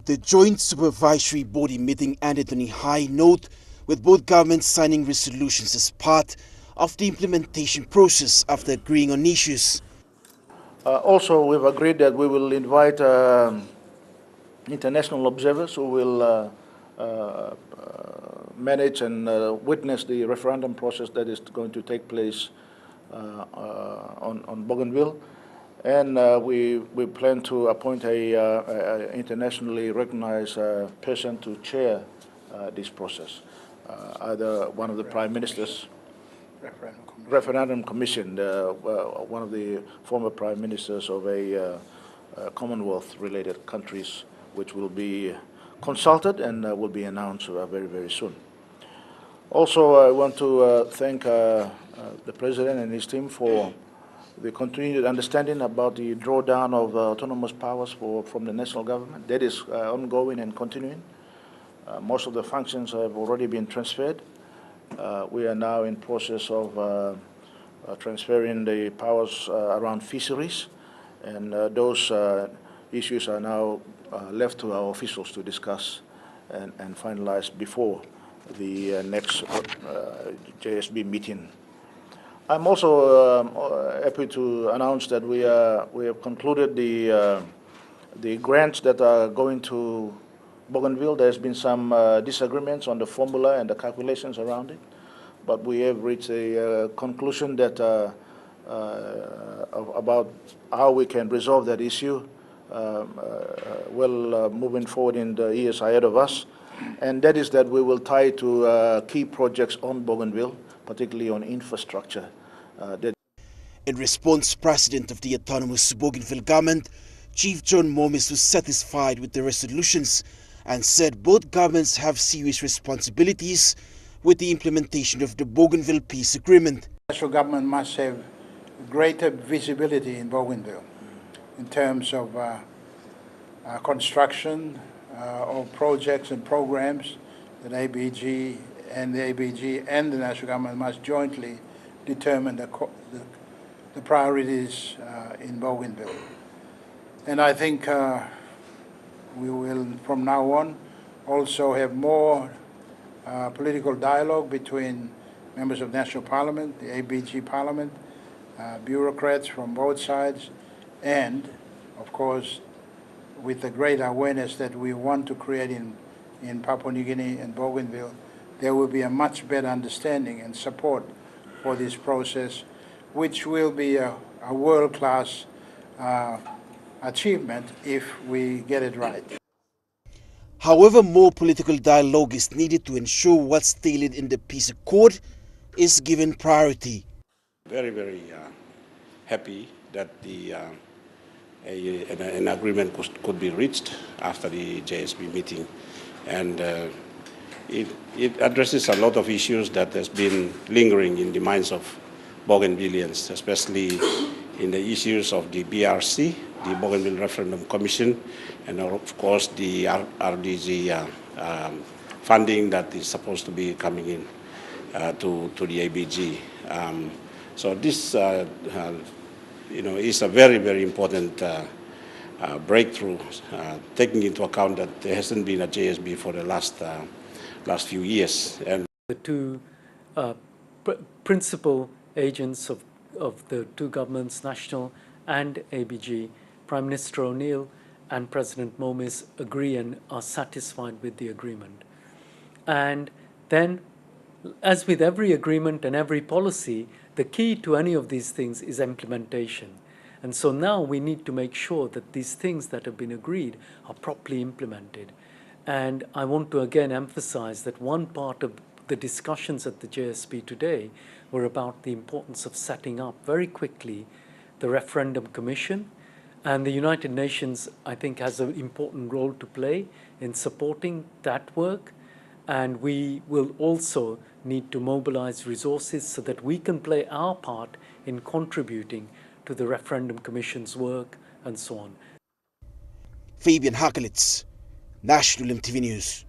The Joint Supervisory Body Meeting ended on a high note, with both governments signing resolutions as part of the implementation process after agreeing on issues. Also, we've agreed that we will invite international observers who will manage and witness the referendum process that is going to take place on Bougainville. And we plan to appoint a internationally recognized person to chair this process, either one of the prime ministers, referendum commission, one of the former prime ministers of a Commonwealth-related countries, which will be consulted and will be announced very, very soon. Also, I want to thank the President and his team for the continued understanding about the drawdown of autonomous powers from the national government. That is ongoing and continuing. Most of the functions have already been transferred. We are now in process of transferring the powers around fisheries, and those issues are now left to our officials to discuss and finalize before the next JSB meeting. I'm also happy to announce that we have concluded the grants that are going to Bougainville. There's been some disagreements on the formula and the calculations around it, but we have reached a conclusion that about how we can resolve that issue moving forward in the years ahead of us, and that is that we will tie to key projects on Bougainville, particularly on infrastructure. In response, President of the autonomous Bougainville government, Chief John Momis, was satisfied with the resolutions and said both governments have serious responsibilities with the implementation of the Bougainville Peace Agreement. The national government must have greater visibility in Bougainville in terms of construction of projects and programs that the ABG and the national government must jointly determine the priorities in Bougainville. And I think we will, from now on, also have more political dialogue between members of National Parliament, the ABG Parliament, bureaucrats from both sides, and, of course, with the great awareness that we want to create in Papua New Guinea and Bougainville, there will be a much better understanding and support for this process, which will be a world-class achievement if we get it right. However, more political dialogue is needed to ensure what's stated in the peace accord is given priority. Very, very happy that an agreement could be reached after the JSB meeting, and it addresses a lot of issues that has been lingering in the minds of Bougainvilleans, especially in the issues of the BRC, the Bougainville Referendum Commission, and of course the RDG funding that is supposed to be coming in to the ABG. So this, is a very, very important breakthrough, taking into account that there hasn't been a JSB for the last few years. And the two principal agents of the two governments, national and ABG, Prime Minister O'Neill and President Momis, agree and are satisfied with the agreement. And then, as with every agreement and every policy, the key to any of these things is implementation. And so now we need to make sure that these things that have been agreed are properly implemented. And I want to again emphasize that one part of the discussions at the JSB today were about the importance of setting up very quickly the Referendum Commission. And the United Nations, I think, has an important role to play in supporting that work. And we will also need to mobilize resources so that we can play our part in contributing to the Referendum Commission's work and so on. Fabian Hakelitz, National EMTV News.